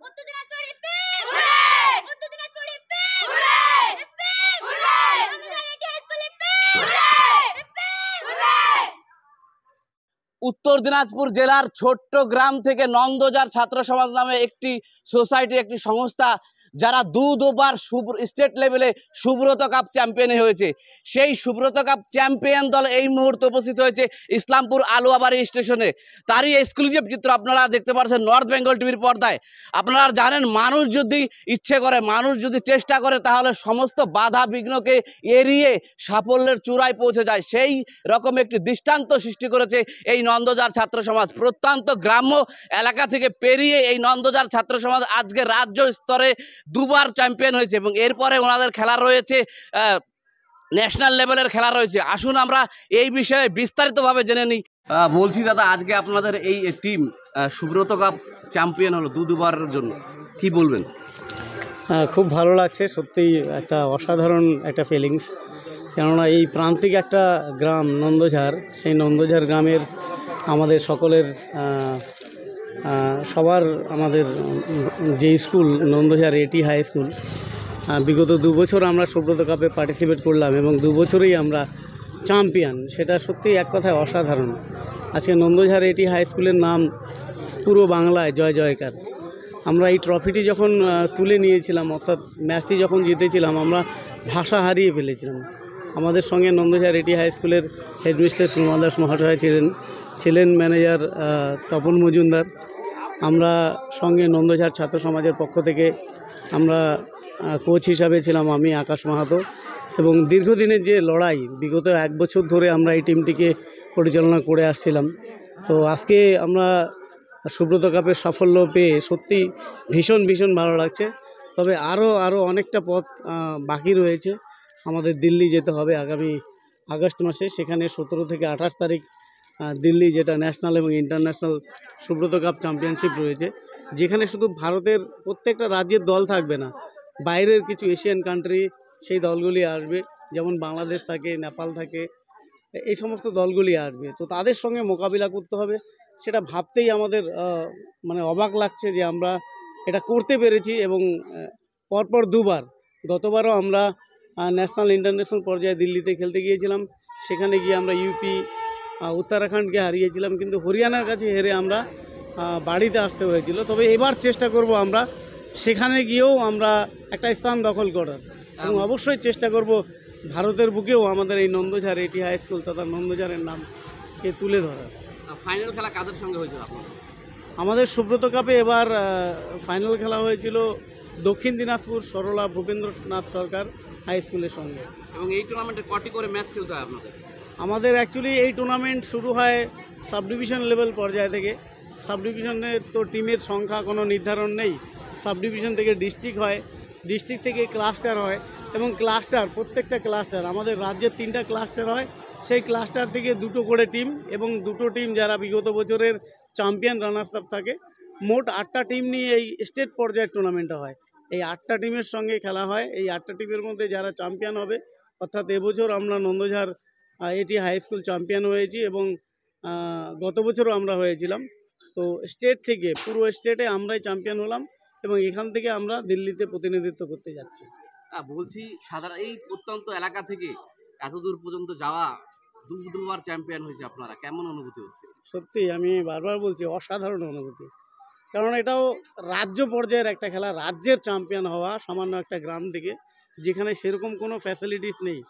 উত্তর দিনাজপুর জেলার ছোট্ট গ্রাম থেকে নন্দজার ছাত্র সমাজ নামে একটি সোসাইটি, একটি সংস্থা, যারা দুবার স্টেট লেভেলে সুব্রত কাপ চ্যাম্পিয়ন হয়েছে, সেই সুব্রত কাপ চ্যাম্পিয়ন দল এই মুহূর্তে উপস্থিত হয়েছে ইসলামপুর আলুয়াবাড়ি স্টেশনে। তারই এক্সক্লুসিভ চিত্র আপনারা দেখতে পাচ্ছেন নর্থ বেঙ্গল টিভির পর্দায়। আপনারা জানেন, মানুষ যদি ইচ্ছে করে, মানুষ যদি চেষ্টা করে, তাহলে সমস্ত বাধা বিঘ্নকে এড়িয়ে সাফল্যের চূড়ায় পৌঁছে যায়। সেই রকম একটি দৃষ্টান্ত সৃষ্টি করেছে এই নন্দজার ছাত্র সমাজ। প্রত্যন্ত গ্রাম্য এলাকা থেকে পেরিয়ে এই নন্দজার ছাত্র সমাজ আজকে রাজ্য স্তরে দুবার চ্যাম্পিয়ন হয়েছে এবং এরপরে ওনাদের খেলা রয়েছে, ন্যাশনাল লেভেলের খেলা রয়েছে। আসুন আমরা এই বিষয়ে বিস্তারিতভাবে জেনে নিই। বলছি দাদা, আজকে আপনাদের এই টিম সুব্রত কাপ চ্যাম্পিয়ন হলো দুবারের জন্য, কি বলবেন? খুব ভালো লাগছে, সত্যিই একটা অসাধারণ একটা ফিলিংস। কেননা এই প্রান্তিক একটা গ্রাম নন্দঝাড়, সেই নন্দঝাড় গ্রামের আমাদের সকলের সবার আমাদের যে স্কুল নন্দঝাড় এটি হাই স্কুল, বিগত 2 বছর আমরা সুব্রত কাপে পার্টিসিপেট করলাম এবং 2 বছরেই আমরা চ্যাম্পিয়ন। সেটা সত্যিই এক কথায় অসাধারণ। আজকে নন্দঝাড় এটি হাই স্কুলের নাম পুরো বাংলায় জয় জয়কার। আমরা এই ট্রফিটি যখন তুলে নিয়েছিলাম, অর্থাৎ ম্যাচটি যখন জিতেছিলাম, আমরা ভাষা হারিয়ে ফেলেছিলাম। আমাদের সঙ্গে নন্দঝাড় এটি হাই স্কুলের হেডমিস্ট্রেস সুমা দাস মহাশয় ছিলেন ম্যানেজার তপন মজুমদার। আমরা সঙ্গে নন্দঝাড় ছাত্র সমাজের পক্ষ থেকে আমরা কোচ হিসাবে ছিলাম আমি, আকাশ মাহাতো। এবং দীর্ঘদিনের যে লড়াই, বিগত 1 বছর ধরে আমরা এই টিমটিকে পরিচালনা করে আসছিলাম। তো আজকে আমরা সুব্রত কাপের সাফল্য পেয়ে সত্যি ভীষণ ভীষণ ভালো লাগছে। তবে আরও অনেকটা পথ বাকি রয়েছে। আমাদের দিল্লি যেতে হবে আগামী আগস্ট মাসে। সেখানে 17 থেকে 28 তারিখ দিল্লি, যেটা ন্যাশনাল এবং ইন্টারন্যাশনাল সুব্রত কাপ চ্যাম্পিয়নশিপ রয়েছে, যেখানে শুধু ভারতের প্রত্যেকটা রাজ্যের দল থাকবে না, বাইরের কিছু এশিয়ান কান্ট্রি সেই দলগুলি আসবে, যেমন বাংলাদেশ থাকে, নেপাল থাকে, এই সমস্ত দলগুলি আসবে। তো তাদের সঙ্গে মোকাবিলা করতে হবে। সেটা ভাবতেই আমাদের মানে অবাক লাগছে যে আমরা এটা করতে পেরেছি। এবং পরপর 2বার, গতবারও আমরা ন্যাশনাল ইন্টারন্যাশনাল পর্যায়ে দিল্লিতে খেলতে গিয়েছিলাম। সেখানে গিয়ে আমরা ইউপি উত্তরাখণ্ডকে হারিয়েছিলাম, কিন্তু হরিয়ানার কাছে হেরে আমরা বাড়িতে আসতে হয়েছিল। তবে এবার চেষ্টা করব আমরা সেখানে গিয়েও আমরা একটা স্থান দখল করার, এবং অবশ্যই চেষ্টা করব ভারতের বুকেও আমাদের এই নন্দঝাড় এটি হাই স্কুল তথা নন্দঝাড়ের নামকে তুলে ধরার। ফাইনাল খেলা কাদের সঙ্গে হয়েছিল আপনাদের? আমাদের সুব্রত কাপে এবার ফাইনাল খেলা হয়েছিল দক্ষিণ দিনাজপুর সরলা ভূপেন্দ্রনাথ সরকার হাই স্কুলের সঙ্গে। এবং এই টুর্নামেন্টে কটি করে ম্যাচ খেলতে হয় আপনাদের? আমাদের অ্যাকচুয়ালি এই টুর্নামেন্ট শুরু হয় সাব ডিভিশন লেভেল পর্যায় থেকে। সাব ডিভিশনের তো টিমের সংখ্যা কোনো নির্ধারণ নেই। সাব ডিভিশন থেকে ডিস্ট্রিক্ট হয়, ডিস্ট্রিক্ট থেকে ক্লাস্টার হয়, এবং ক্লাস্টার, প্রত্যেকটা ক্লাস্টার, আমাদের রাজ্যের 3টা ক্লাস্টার হয়। সেই ক্লাস্টার থেকে 2টো করে টিম, এবং 2টো টিম যারা বিগত বছরের চ্যাম্পিয়ন রানার্স আপ থাকে। মোট 8টা টিম নিয়ে এই স্টেট পর্যায়ের টুর্নামেন্টটা হয়। এই 8টা টিমের সঙ্গে খেলা হয়। এই 8টা টিমের মধ্যে যারা চ্যাম্পিয়ন হবে, অর্থাৎ এবছর আমরা নন্দঝাড় এটি হাই স্কুল চ্যাম্পিয়ন হয়েছি, এবং গত বছরও আমরা হয়েছিলাম। তো স্টেট থেকে, পুরো স্টেটে আমরাই চ্যাম্পিয়ন হলাম, এবং এখান থেকে আমরা দিল্লিতে প্রতিনিধিত্ব করতে যাচ্ছি। বলছি, সাধারণ এই প্রত্যন্ত এলাকা থেকে এত দূর পর্যন্ত যাওয়া, দুবার চ্যাম্পিয়ন হয়েছে আপনারা, কেমন অনুভূতি হচ্ছে? সত্যি আমি বারবার বলছি, অসাধারণ অনুভূতি। কারণ এটাও রাজ্য পর্যায়ের একটা খেলা, রাজ্যের চ্যাম্পিয়ন হওয়া সামান্য একটা গ্রাম থেকে, যেখানে সেরকম কোনো ফ্যাসিলিটিস নেই।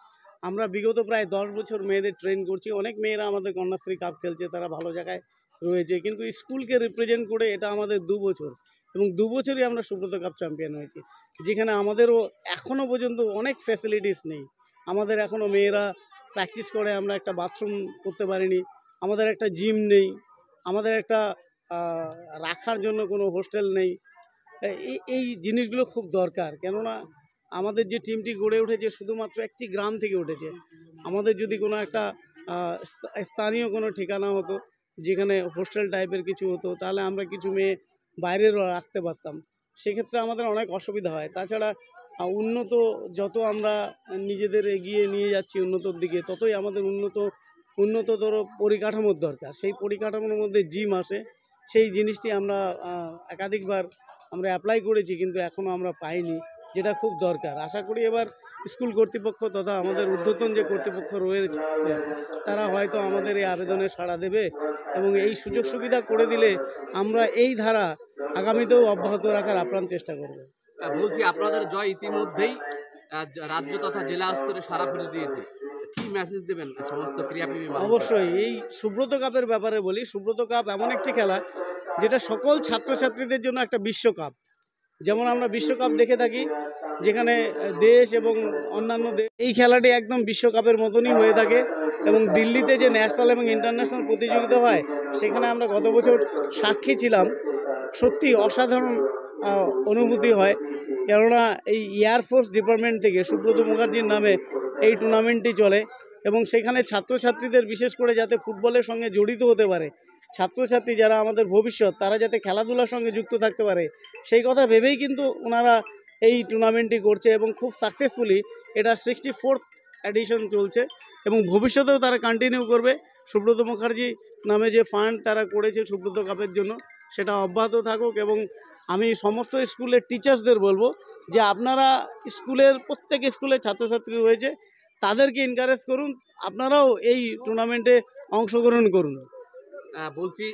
আমরা বিগত প্রায় 10 বছর মেয়েদের ট্রেন করছি। অনেক মেয়েরা আমাদের কন্যাশ্রী কাপ খেলছে, তারা ভালো জায়গায় রয়েছে, কিন্তু স্কুলকে রিপ্রেজেন্ট করে এটা আমাদের 2 বছর, এবং 2 বছরই আমরা সুব্রত কাপ চ্যাম্পিয়ন হয়েছি, যেখানে আমাদেরও এখনও পর্যন্ত অনেক ফ্যাসিলিটিস নেই। আমাদের এখনও মেয়েরা প্র্যাকটিস করে, আমরা একটা বাথরুম করতে পারিনি, আমাদের একটা জিম নেই, আমাদের একটা রাখার জন্য কোনো হোস্টেল নেই। এই জিনিসগুলো খুব দরকার। কেননা আমাদের যে টিমটি গড়ে উঠেছে শুধুমাত্র একটি গ্রাম থেকে উঠেছে। আমাদের যদি কোনো একটা স্থানীয় কোনো ঠিকানা হতো, যেখানে হোস্টেল টাইপের কিছু হতো, তাহলে আমরা কিছু মেয়ে বাইরেরও রাখতে পারতাম। সেক্ষেত্রে আমাদের অনেক অসুবিধা হয়। তাছাড়া উন্নত যত আমরা নিজেদের এগিয়ে নিয়ে যাচ্ছি উন্নতর দিকে, ততই আমাদের উন্নততর পরিকাঠামোর দরকার। সেই পরিকাঠামোর মধ্যে জিম আসে। সেই জিনিসটি আমরা একাধিকবার আমরা অ্যাপ্লাই করেছি, কিন্তু এখনও আমরা পাইনি, যেটা খুব দরকার। আশা করি এবার স্কুল কর্তৃপক্ষ তথা আমাদের ঊর্ধ্বতন যে কর্তৃপক্ষ রয়েছে তারা হয়তো আমাদের এই আবেদনে সাড়া দেবে এবং এই সুযোগ সুবিধা করে দিলে আমরা এই ধারা আগামীতেও অব্যাহত রাখার আপ্রাণ চেষ্টা করব। বলছি, আপনাদের জয় ইতিমধ্যেই রাজ্য তথা জেলা স্তরে সারা ফেলে দিয়েছে, কি মেসেজ দেবেন সমস্ত ক্রীড়াপ্রেমী? অবশ্যই এই সুব্রত কাপের ব্যাপারে বলি, সুব্রত কাপ এমন একটি খেলা যেটা সকল ছাত্রছাত্রীদের জন্য একটা বিশ্বকাপ। যেমন আমরা বিশ্বকাপ দেখে থাকি যেখানে দেশ এবং অন্যান্য দেশ, এই খেলাটি একদম বিশ্বকাপের মতনই হয়ে থাকে এবং দিল্লিতে যে ন্যাশনাল এবং ইন্টারন্যাশনাল প্রতিযোগিতা হয় সেখানে আমরা গত বছর সাক্ষী ছিলাম। সত্যি অসাধারণ অনুভূতি হয়, কেননা এই এয়ারফোর্স ডিপার্টমেন্ট থেকে সুব্রত মুখার্জির নামে এই টুর্নামেন্টটি চলে এবং সেখানে ছাত্রছাত্রীদের বিশেষ করে যাতে ফুটবলের সঙ্গে জড়িত হতে পারে, ছাত্রছাত্রী যারা আমাদের ভবিষ্যৎ তারা যাতে খেলাধুলার সঙ্গে যুক্ত থাকতে পারে, সেই কথা ভেবেই কিন্তু ওনারা এই টুর্নামেন্টটি করছে এবং খুব সাকসেসফুলি এটা 64th এডিশন চলছে এবং ভবিষ্যতেও তারা কন্টিনিউ করবে। সুব্রত মুখার্জি নামে যে ফান্ড তারা করেছে সুব্রত কাপের জন্য সেটা অব্যাহত থাকুক এবং আমি সমস্ত স্কুলের টিচার্সদের বলবো যে আপনারা স্কুলের প্রত্যেক স্কুলে ছাত্রছাত্রী রয়েছে তাদেরকে এনকারেজ করুন, আপনারাও এই টুর্নামেন্টে অংশগ্রহণ করুন। বলছি,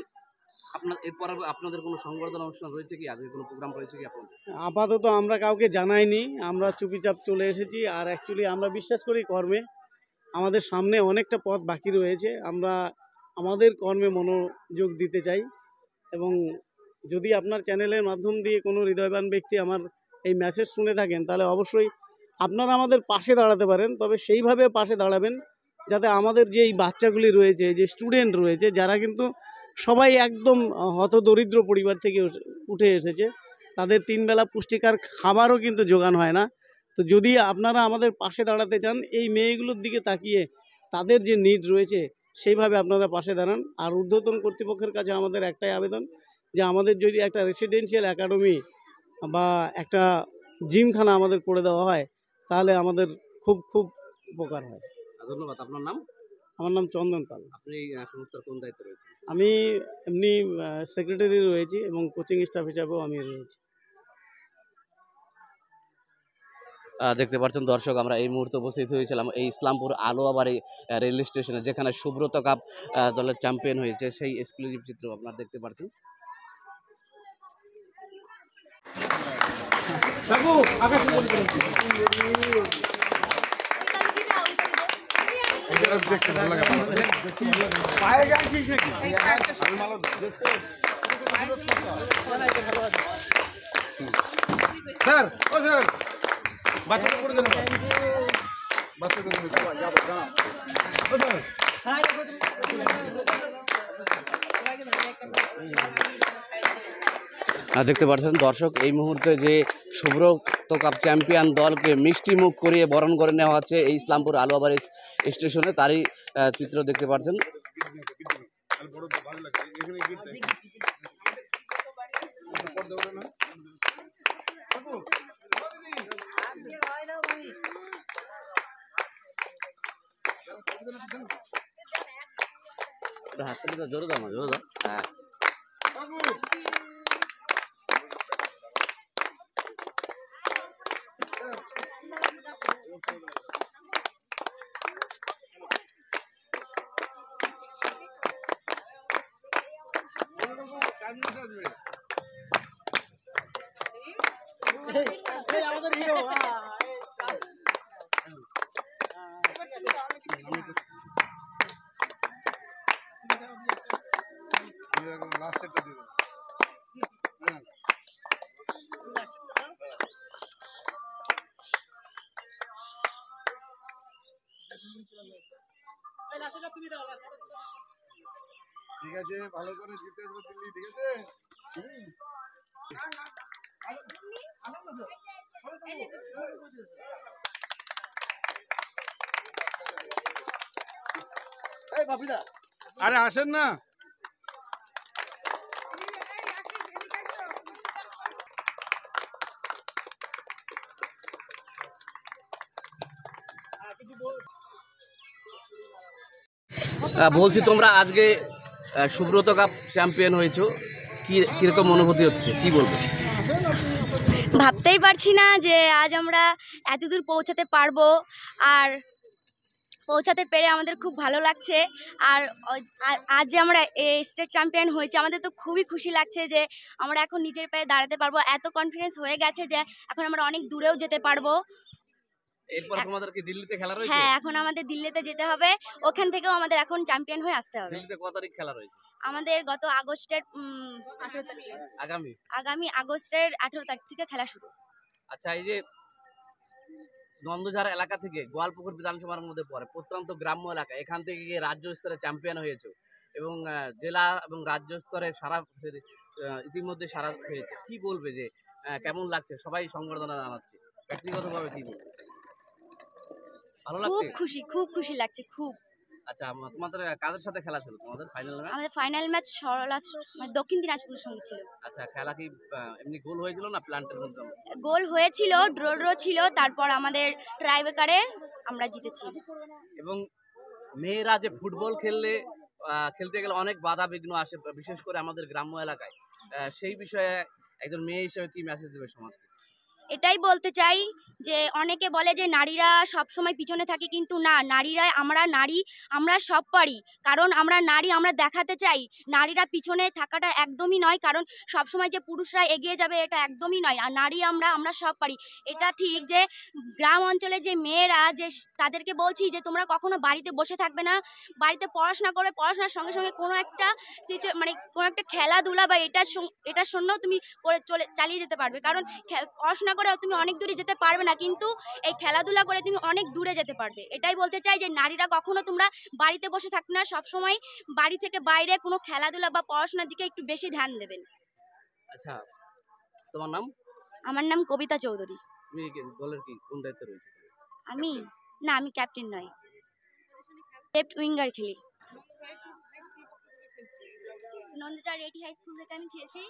এরপর আপনাদের কোনো সংবর্ধনা অনুষ্ঠান রয়েছে কি? আজকে কোনো প্রোগ্রাম রয়েছে কি আপনাদের? আপাতত আমরা কাউকে জানাইনি, আমরা চুপিচাপ চলে এসেছি। আর অ্যাকচুয়ালি আমরা বিশ্বাস করি কর্মে, আমাদের সামনে অনেকটা পথ বাকি রয়েছে, আমরা আমাদের কর্মে মনোযোগ দিতে চাই এবং যদি আপনার চ্যানেলের মাধ্যম দিয়ে কোনো হৃদয়বান ব্যক্তি আমার এই মেসেজ শুনে থাকেন তাহলে অবশ্যই আপনারা আমাদের পাশে দাঁড়াতে পারেন, তবে সেইভাবে পাশে দাঁড়াবেন যাতে আমাদের যে এই বাচ্চাগুলি রয়েছে, যে স্টুডেন্ট রয়েছে যারা কিন্তু সবাই একদম হতদরিদ্র পরিবার থেকে উঠে এসেছে, তাদের 3 বেলা পুষ্টিকর খাবারও কিন্তু জোগান হয় না। তো যদি আপনারা আমাদের পাশে দাঁড়াতে চান, এই মেয়েগুলোর দিকে তাকিয়ে তাদের যে নিড রয়েছে সেইভাবে আপনারা পাশে দাঁড়ান। আর ঊর্ধ্বতন কর্তৃপক্ষের কাছে আমাদের একটাই আবেদন যে আমাদের যদি একটা রেসিডেন্সিয়াল একাডেমি বা একটা জিমখানা আমাদের করে দেওয়া হয় তাহলে আমাদের খুব খুব উপকার হয়। ধন্যবাদ। আপনার নাম? আমার নাম চন্দন পাল। আপনি সংস্থার কোন দায়িত্বে রয়েছেন? আমি এমনি সেক্রেটারি রয়েছি এবং কোচিং স্টাফ হিসাবেও আমি রয়েছি। দেখতে পাচ্ছেন দর্শক, আমরা এই মুহূর্তে উপস্থিত হয়েছিলাম এই ইসলামপুর আলোয়াবাড়ি রেল স্টেশনে, যেখানে সুব্রত কাপ দলের চ্যাম্পিয়ন হয়েছে, সেই এক্সক্লুসিভ চিত্র আপনারা দেখতে পাচ্ছেন। স্যার, ও স্যার, বাচ্চাদের করে দেন, বাচ্চাদের দেখতে পাচ্ছেন দর্শক, এই মুহূর্তে যে সুব্রত কাপ চ্যাম্পিয়ন দলকে মিষ্টি মুখ করিয়ে বরণ করে নেওয়া হচ্ছে এই ইসলামপুর আলোয়াবাড়ি স্টেশনে, তারই চিত্র দেখতে পাচ্ছেন। হাতটা জোরে দাও না, জোরে দাও। হ্যাঁ, ঠিক আছে, ভালো করে জিতে আসবো দিল্লি, ঠিক আছে? আরে আসেন না, বলছি তোমরা আজকে সুব্রত কাপ চ্যাম্পিয়ন হয়েছো, কিরকম অনুভূতি হচ্ছে, কি বলবো? ভাবতেই পারছি না যে আজ আমরা এতদূর পৌঁছাতে পারবো, আর পৌঁছাতে পেরে আমাদের খুব ভালো লাগছে। আর আজ যে আমরা স্টেট চ্যাম্পিয়ন হয়েছে, আমাদের তো খুবই খুশি লাগছে যে আমরা এখন নিজের পায়ে দাঁড়াতে পারবো। এত কনফিডেন্স হয়ে গেছে যে এখন আমরা অনেক দূরেও যেতে পারবো। এরপর তোমাদের কি দিল্লিতে খেলা রয়েছে? হ্যাঁ, এখন আমাদের দিল্লিতে যেতে হবে, ওখান থেকেও আমাদের এখন চ্যাম্পিয়ন হয়ে আসতে হবে। দিল্লিতে কত তারিখ খেলা রয়েছে? আমাদের গত আগস্টের 18 তারিখ, আগামী আগস্টের 18 তারিখ থেকে খেলা শুরু। আচ্ছা, এই যে নন্দঝাড় এলাকা থেকে গোয়ালপুকুর বিধানসভার মধ্যে পড়ে, প্রত্যন্ত গ্রাম্য এলাকা, এখান থেকে গিয়ে রাজ্য স্তরে চ্যাম্পিয়ন হয়েছে এবং জেলা এবং রাজ্য স্তরে সারা ইতিমধ্যে সারা হয়েছে। কি বলবে যে কেমন লাগছে? সবাই সংবর্ধনা জানাচ্ছে, ব্যক্তিগতভাবে কি বলবে? ভালো খুব লাগছে? খুশি, খুব খুশি লাগছে খুব। আচ্ছা, তোমাদের কাদের সাথে খেলা ছিল তোমাদের ফাইনাল ম্যাচ? আমাদের ফাইনাল ম্যাচ সরলা মানে দক্ষিণ দিনাজপুরের সঙ্গে ছিল। আচ্ছা, খেলা কি এমনি গোল হয়েছিল না প্ল্যান্টের মধ্যে? গোল হয়েছিল, ড্র ছিল, তারপর আমাদের ট্রাইবেকারে আমরা জিতেছি। এবং মেয়েরা যে ফুটবল খেলতে গেলে অনেক বাধা বিঘ্ন আসে, বিশেষ করে আমাদের গ্রাম্য এলাকায়, সেই বিষয়ে একজন মেয়ে হিসেবে কি মেসেজ দেবে সমাজকে? এটাই বলতে চাই যে অনেকে বলে যে নারীরা সব সময় পিছনে থাকে, কিন্তু না, নারীরা, আমরা নারী, আমরা সব পারি। কারণ আমরা নারী, আমরা দেখাতে চাই নারীরা পিছনে থাকাটা একদমই নয়, কারণ সব সময় যে পুরুষরা এগিয়ে যাবে এটা একদমই নয়। আর নারী আমরা সব পারি। এটা ঠিক যে গ্রাম অঞ্চলে যে মেয়েরা, যে তাদেরকে বলছি যে তোমরা কখনো বাড়িতে বসে থাকবে না, বাড়িতে পড়াশোনা করে, পড়াশোনার সঙ্গে সঙ্গে কোনো একটা মানে কোনো একটা খেলাধুলা বা এটার সঙ্গেও তুমি করে চালিয়ে যেতে পারবে। কারণ পড়াশোনা করে তুমি অনেক দূরে যেতে পারবে না, কিন্তু এই খেলাধুলা করে তুমি অনেক দূরে যেতে পারবে। এটাই বলতে চাই যে নারীরা কখনো তোমরা বাড়িতে বসে থাকবে না, সবসময় বাড়ি থেকে বাইরে কোনো খেলাধুলা বা পড়াশোনার দিকে একটু বেশি ধ্যান দেবেন। আচ্ছা, তোমার নাম? আমার নাম কবিতা চৌধুরী। তুমি দলের কি কোন দায়িত্বে রয়েছে? আমি ক্যাপ্টেন নই, লেফট উইঙ্গার খেলি। নন্দঝাড় রেটি হাই স্কুল থেকে আমি খেলছি।